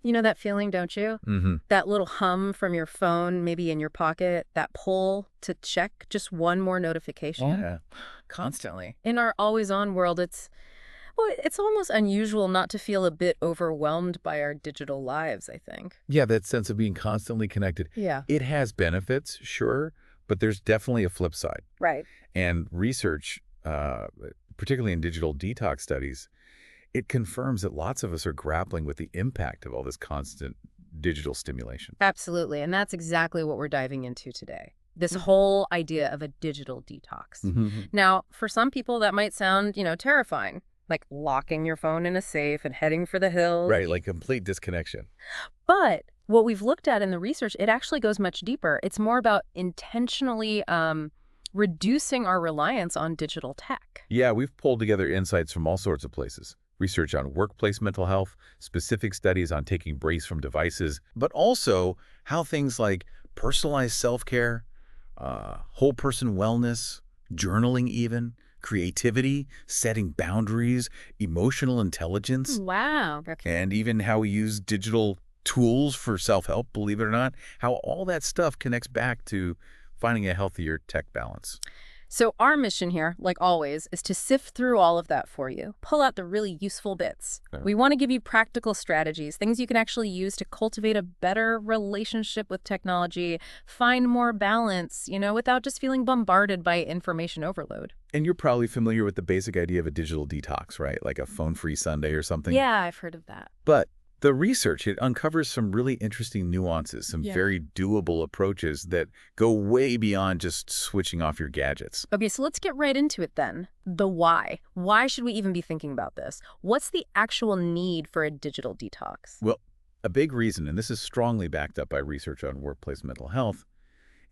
You know that feeling, don't you? Mm-hmm. That little hum from your phone, maybe in your pocket, that pull to check just one more notification. Yeah, constantly. In our always-on world, it's almost unusual not to feel a bit overwhelmed by our digital lives, I think. Yeah, that sense of being constantly connected. Yeah. It has benefits, sure, but there's definitely a flip side. Right. And research, particularly in digital detox studies, it confirms that lots of us are grappling with the impact of all this constant digital stimulation. Absolutely. And that's exactly what we're diving into today. This whole idea of a digital detox. Mm-hmm. Now, for some people, that might sound, terrifying, like locking your phone in a safe and heading for the hills. Right, like complete disconnection. But what we've looked at in the research, it actually goes much deeper. It's more about intentionally reducing our reliance on digital tech. Yeah, we've pulled together insights from all sorts of places. Research on workplace mental health, specific studies on taking breaks from devices, but also how things like personalized self-care, whole person wellness, journaling even, creativity, setting boundaries, emotional intelligence, Wow. Okay. and even how we use digital tools for self-help, believe it or not, how all that stuff connects back to finding a healthier tech balance. So our mission here, like always, is to sift through all of that for you, pull out the really useful bits. Yeah. We want to give you practical strategies, things you can actually use to cultivate a better relationship with technology, find more balance, without just feeling bombarded by information overload. And you're probably familiar with the basic idea of a digital detox, right? Like a phone-free Sunday or something. Yeah, I've heard of that. But the research, it uncovers some really interesting nuances, some Yeah. very doable approaches that go way beyond just switching off your gadgets. Okay, so let's get right into it then. The why. Why should we even be thinking about this? What's the actual need for a digital detox? Well, a big reason, and this is strongly backed up by research on workplace mental health,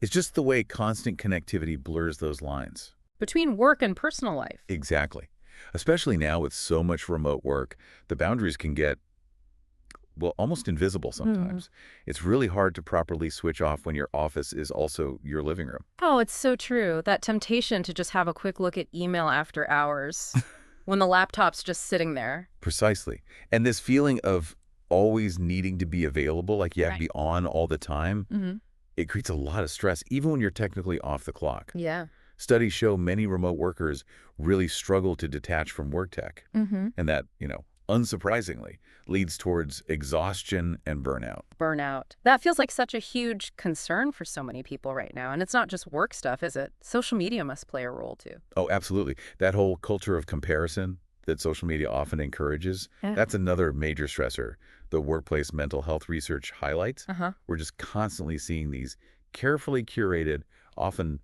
is just the way constant connectivity blurs those lines. Between work and personal life. Exactly. Especially now with so much remote work, the boundaries can get, well, almost invisible sometimes. It's really hard to properly switch off when your office is also your living room. Oh, it's so true. That temptation to just have a quick look at email after hours when the laptop's just sitting there. Precisely. And this feeling of always needing to be available, like you have to be on all the time, it creates a lot of stress, even when you're technically off the clock. Yeah. Studies show many remote workers really struggle to detach from work tech. And that, unsurprisingly, leads towards exhaustion and burnout. Burnout. That feels like such a huge concern for so many people right now. And it's not just work stuff, is it? Social media must play a role too. Oh, absolutely. That whole culture of comparison that social media often encourages, that's another major stressor the workplace mental health research highlights. We're just constantly seeing these carefully curated, often,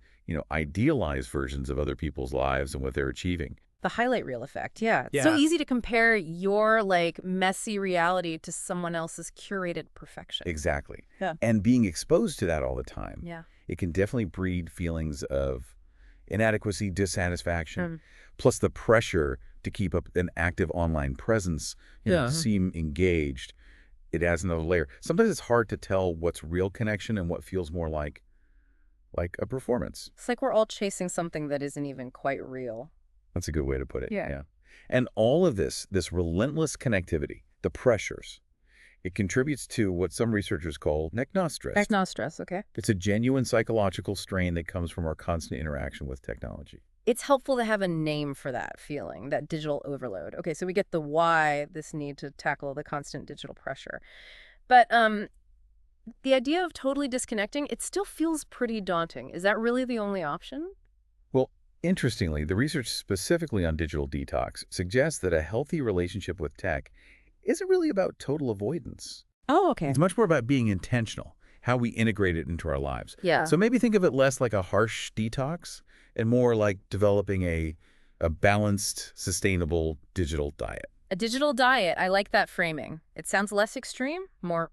idealized versions of other people's lives and what they're achieving. The highlight reel effect, yeah. It's Yeah. so easy to compare your, messy reality to someone else's curated perfection. Exactly. Yeah. And being exposed to that all the time, Yeah. it can definitely breed feelings of inadequacy, dissatisfaction, plus the pressure to keep up an active online presence, seem engaged. It adds another layer. Sometimes it's hard to tell what's real connection and what feels more like a performance. It's like we're all chasing something that isn't even quite real. That's a good way to put it. Yeah. And all of this relentless connectivity, the pressures, it contributes to what some researchers call neknostress. Neknostress, okay. It's a genuine psychological strain that comes from our constant interaction with technology. It's helpful to have a name for that feeling, that digital overload. Okay, so we get the why, this need to tackle the constant digital pressure. But the idea of totally disconnecting, it still feels pretty daunting. Is that really the only option? Well, interestingly, the research specifically on digital detox suggests that a healthy relationship with tech isn't really about total avoidance. Oh, okay. It's much more about being intentional, how we integrate it into our lives. Yeah. So maybe think of it less like a harsh detox and more like developing a balanced, sustainable digital diet. A digital diet, I like that framing. It sounds less extreme, more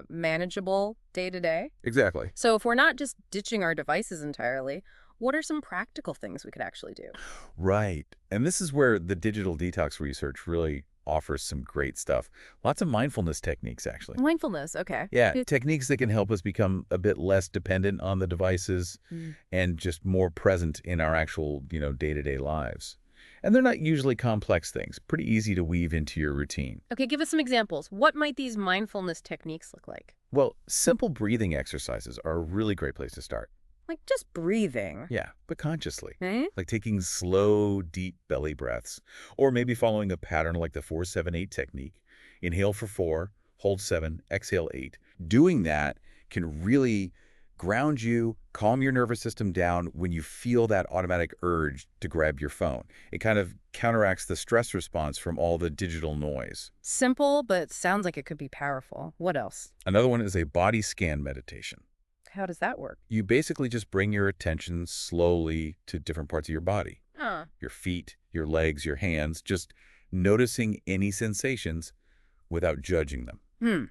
manageable day to day. Exactly. So if we're not just ditching our devices entirely, what are some practical things we could actually do? Right. And this is where the digital detox research really offers some great stuff. Lots of mindfulness techniques, actually. Mindfulness, okay. Yeah, techniques that can help us become a bit less dependent on the devices and just more present in our actual, day-to-day lives. And they're not usually complex things, pretty easy to weave into your routine. Okay, give us some examples. What might these mindfulness techniques look like? Well, simple breathing exercises are a really great place to start. Like just breathing. Yeah, but consciously. Eh? Like taking slow, deep belly breaths, or maybe following a pattern like the 4-7-8 technique. Inhale for 4, hold 7, exhale 8. Doing that can really ground you, calm your nervous system down when you feel that automatic urge to grab your phone. It kind of counteracts the stress response from all the digital noise. Simple, but sounds like it could be powerful. What else? Another one is a body scan meditation. How does that work? You basically just bring your attention slowly to different parts of your body. Huh. Your feet, your legs, your hands, just noticing any sensations without judging them. Hmm.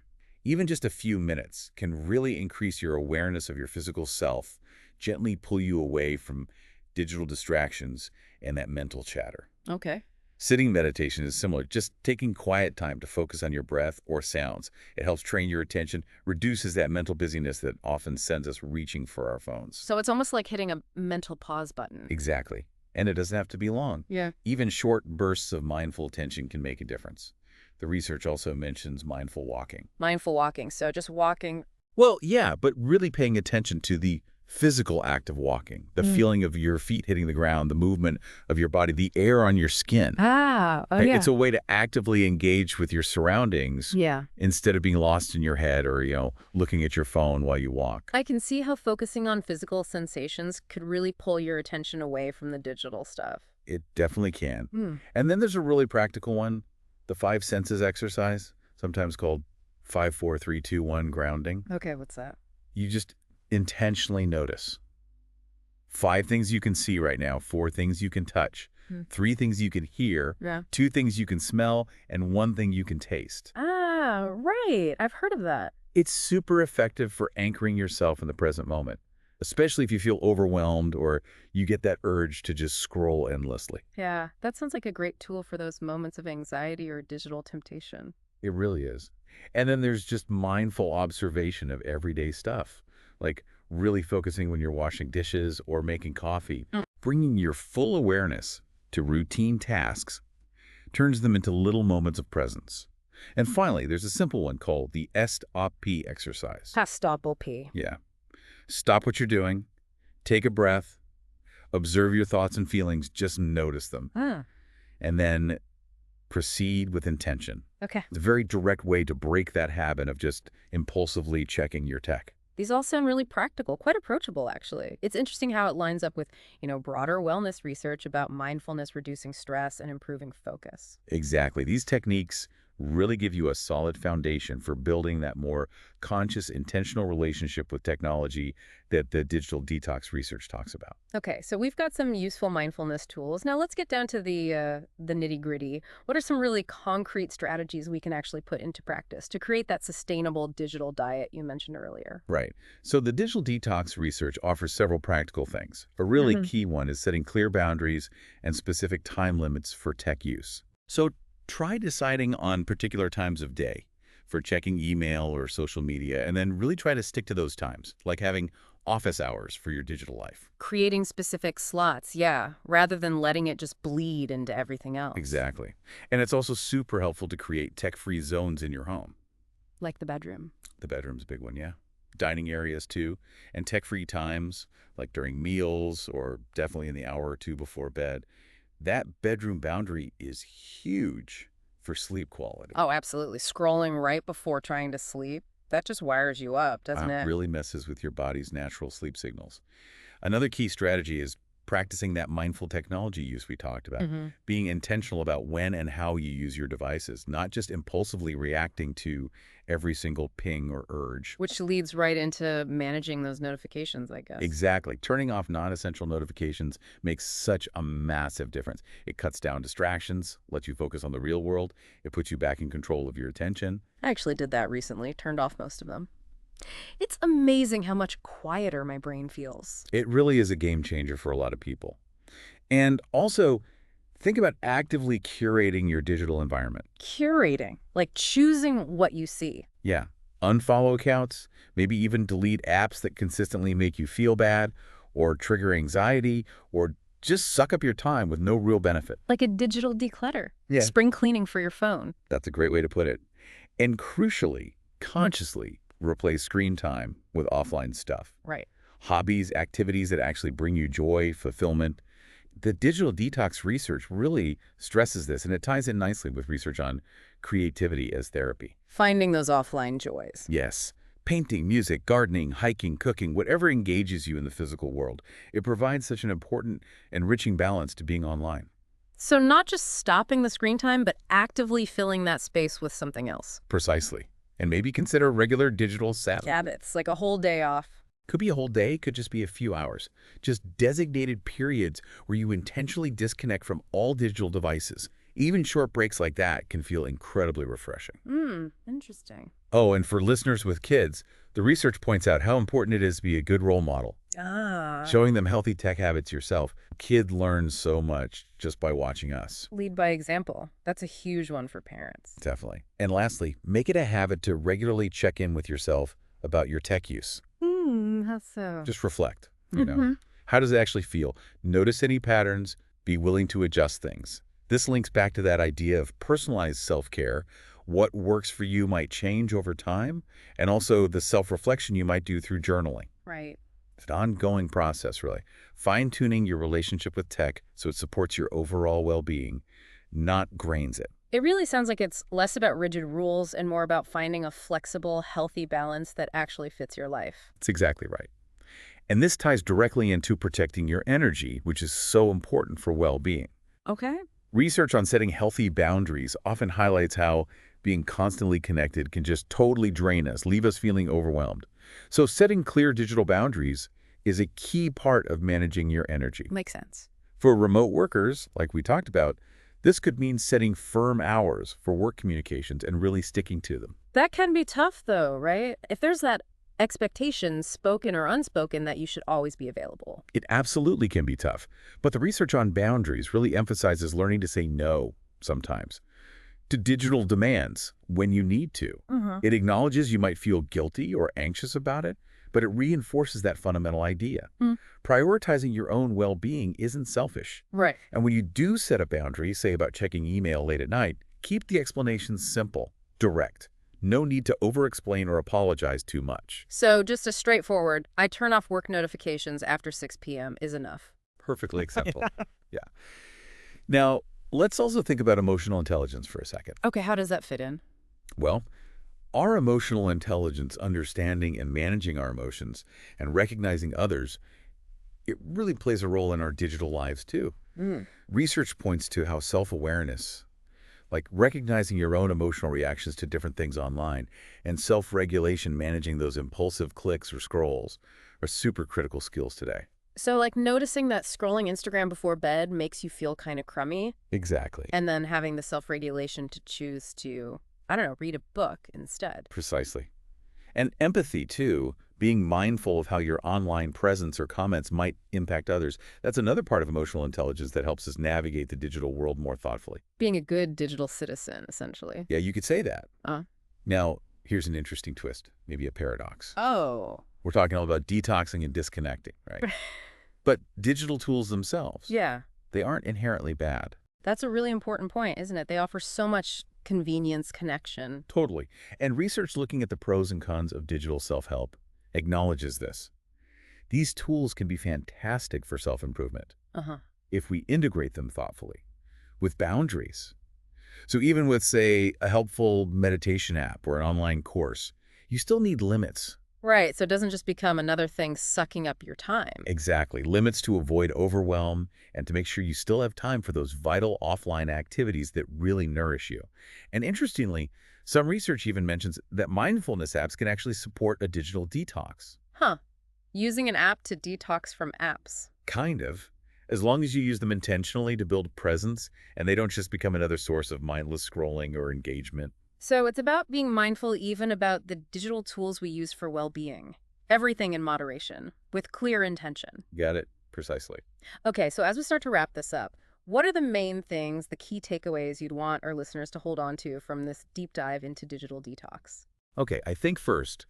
Even just a few minutes can really increase your awareness of your physical self, gently pull you away from digital distractions and that mental chatter. Okay. Sitting meditation is similar, just taking quiet time to focus on your breath or sounds. It helps train your attention, reduces that mental busyness that often sends us reaching for our phones. So it's almost like hitting a mental pause button. Exactly. And it doesn't have to be long. Yeah. Even short bursts of mindful attention can make a difference. The research also mentions mindful walking. Mindful walking. So just walking. Well, yeah, but really paying attention to the physical act of walking, the feeling of your feet hitting the ground, the movement of your body, the air on your skin. Oh Right? yeah. It's a way to actively engage with your surroundings Yeah. instead of being lost in your head or, looking at your phone while you walk. I can see how focusing on physical sensations could really pull your attention away from the digital stuff. It definitely can. Hmm. And then there's a really practical one, the 5 senses exercise, sometimes called 5-4-3-2-1 grounding. Okay, what's that? You just intentionally notice 5 things you can see right now, 4 things you can touch, Hmm. 3 things you can hear, Yeah. 2 things you can smell, and 1 thing you can taste. Ah, right. I've heard of that. It's super effective for anchoring yourself in the present moment, especially if you feel overwhelmed or you get that urge to just scroll endlessly. Yeah, that sounds like a great tool for those moments of anxiety or digital temptation. It really is. And then there's just mindful observation of everyday stuff, like really focusing when you're washing dishes or making coffee. Bringing your full awareness to routine tasks turns them into little moments of presence. And finally, there's a simple one called the STOP exercise. Stop OP. Yeah. Stop what you're doing, take a breath, observe your thoughts and feelings, just notice them, Ah, and then proceed with intention. okay. It's a very direct way to break that habit of just impulsively checking your tech. These all sound really practical, quite approachable, actually. It's interesting how it lines up with, broader wellness research about mindfulness, reducing stress, and improving focus. Exactly. These techniques really give you a solid foundation for building that more conscious, intentional relationship with technology that the digital detox research talks about. Okay, so we've got some useful mindfulness tools. Now let's get down to the nitty-gritty. What are some really concrete strategies we can actually put into practice to create that sustainable digital diet you mentioned earlier? Right. So the digital detox research offers several practical things. A really key one is setting clear boundaries and specific time limits for tech use. So try deciding on particular times of day for checking email or social media, and then really try to stick to those times, like having office hours for your digital life. Creating specific slots, yeah, rather than letting it just bleed into everything else. Exactly. And it's also super helpful to create tech-free zones in your home. Like the bedroom. The bedroom's a big one, yeah. Dining areas, too, and tech-free times, like during meals or definitely in the hour or two before bed. That bedroom boundary is huge for sleep quality. Oh, absolutely. Scrolling right before trying to sleep, that just wires you up, doesn't it? Really messes with your body's natural sleep signals. Another key strategy is practicing that mindful technology use we talked about, being intentional about when and how you use your devices, not just impulsively reacting to every single ping or urge. Which leads right into managing those notifications, I guess. Exactly. Turning off non-essential notifications makes such a massive difference. It cuts down distractions, lets you focus on the real world. It puts you back in control of your attention. I actually did that recently, turned off most of them. It's amazing how much quieter my brain feels. It really is a game changer for a lot of people. And also, think about actively curating your digital environment. Curating, like choosing what you see. Yeah. Unfollow accounts, maybe even delete apps that consistently make you feel bad or trigger anxiety, or just suck up your time with no real benefit. Like a digital declutter. Yeah. Spring cleaning for your phone. That's a great way to put it. And crucially, consciously replace screen time with offline stuff. Right. Hobbies, activities that actually bring you joy, fulfillment. The digital detox research really stresses this, and it ties in nicely with research on creativity as therapy. Finding those offline joys. Yes. Painting, music, gardening, hiking, cooking, whatever engages you in the physical world. It provides such an important, enriching balance to being online. So not just stopping the screen time, but actively filling that space with something else. Precisely. And maybe consider regular digital Sabbath. Habits, like a whole day off. Could be a whole day, could just be a few hours. Just designated periods where you intentionally disconnect from all digital devices. Even short breaks like that can feel incredibly refreshing. Interesting. Oh, and for listeners with kids, the research points out how important it is to be a good role model. Showing them healthy tech habits yourself. Kid learns so much just by watching us. Lead by example. That's a huge one for parents. Definitely. And lastly, make it a habit to regularly check in with yourself about your tech use. How so? Just reflect, How does it actually feel? Notice any patterns, be willing to adjust things. This links back to that idea of personalized self-care. What works for you might change over time, and also the self-reflection you might do through journaling. Right. It's an ongoing process, really. Fine-tuning your relationship with tech so it supports your overall well-being, not grains it. It really sounds like it's less about rigid rules and more about finding a flexible, healthy balance that actually fits your life. That's exactly right. And this ties directly into protecting your energy, which is so important for well-being. Okay. Research on setting healthy boundaries often highlights how being constantly connected can just totally drain us, leave us feeling overwhelmed. So setting clear digital boundaries is a key part of managing your energy. Makes sense. For remote workers, like we talked about, this could mean setting firm hours for work communications and really sticking to them. That can be tough, though, right? If there's that expectation, spoken or unspoken, that you should always be available. It absolutely can be tough, but the research on boundaries really emphasizes learning to say no sometimes to digital demands when you need to. It acknowledges you might feel guilty or anxious about it, but it reinforces that fundamental idea. Prioritizing your own well-being isn't selfish. Right. And when you do set a boundary, say about checking email late at night, keep the explanations simple, direct. No need to over-explain or apologize too much. So just a straightforward, I turn off work notifications after 6 p.m. is enough. Perfectly acceptable. Yeah. Now, let's also think about emotional intelligence for a second. Okay, how does that fit in? Well, our emotional intelligence, understanding and managing our emotions and recognizing others, it really plays a role in our digital lives too. Research points to how self-awareness, like recognizing your own emotional reactions to different things online, and self-regulation, managing those impulsive clicks or scrolls, are super critical skills today. So like noticing that scrolling Instagram before bed makes you feel kind of crummy, Exactly. and then having the self-regulation to choose to, I don't know, read a book instead. Precisely. And empathy, too, being mindful of how your online presence or comments might impact others. That's another part of emotional intelligence that helps us navigate the digital world more thoughtfully. Being a good digital citizen, essentially. Yeah, you could say that. Uh. Now, here's an interesting twist, maybe a paradox. Oh. We're talking all about detoxing and disconnecting, right? But digital tools themselves, Yeah. they aren't inherently bad. That's a really important point, isn't it? They offer so much convenience, connection. Totally. And research looking at the pros and cons of digital self-help acknowledges this. These tools can be fantastic for self-improvement if we integrate them thoughtfully, with boundaries. So even with, say, a helpful meditation app or an online course, you still need limits. Right, so it doesn't just become another thing sucking up your time. Exactly. Limits to avoid overwhelm and to make sure you still have time for those vital offline activities that really nourish you. And interestingly, some research even mentions that mindfulness apps can actually support a digital detox. Huh. Using an app to detox from apps. Kind of. As long as you use them intentionally to build presence and they don't just become another source of mindless scrolling or engagement. So it's about being mindful even about the digital tools we use for well-being. Everything in moderation, with clear intention. Got it? Precisely. Okay, so as we start to wrap this up, what are the main things, the key takeaways you'd want our listeners to hold on to from this deep dive into digital detox? Okay, I think first,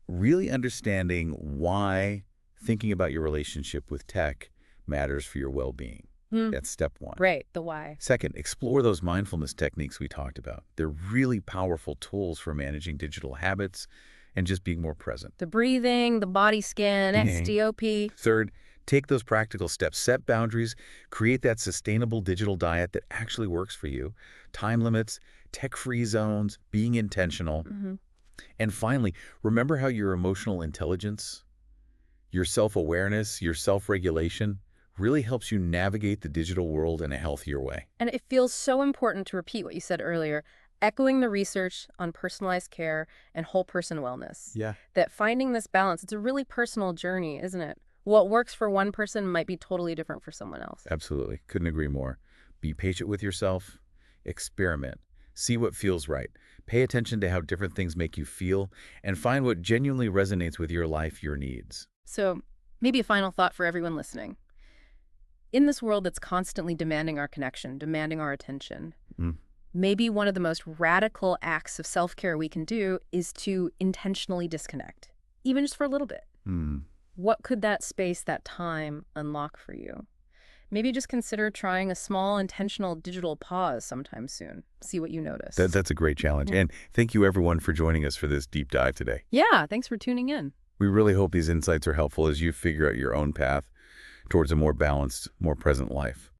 really understanding why thinking about your relationship with tech matters for your well-being. That's step one. Right, the why. Second, explore those mindfulness techniques we talked about. They're really powerful tools for managing digital habits and just being more present. The breathing, the body scan, Mhm. SDOP. Third, take those practical steps, set boundaries, create that sustainable digital diet that actually works for you. Time limits, tech-free zones, being intentional. Hmm. And finally, remember how your emotional intelligence, your self-awareness, your self-regulation really helps you navigate the digital world in a healthier way. And it feels so important to repeat what you said earlier, echoing the research on personalized care and whole person wellness. Yeah. That finding this balance, it's a really personal journey, isn't it? What works for one person might be totally different for someone else. Absolutely. Couldn't agree more. Be patient with yourself. Experiment. See what feels right. Pay attention to how different things make you feel and find what genuinely resonates with your life, your needs. So, maybe a final thought for everyone listening. In this world that's constantly demanding our connection, demanding our attention, Mm. maybe one of the most radical acts of self-care we can do is to intentionally disconnect, even just for a little bit. Hmm. What could that space, that time unlock for you? Maybe just consider trying a small intentional digital pause sometime soon. See what you notice. That's a great challenge. Yeah. And thank you, everyone, for joining us for this deep dive today. Yeah, thanks for tuning in. We really hope these insights are helpful as you figure out your own path towards a more balanced, more present life.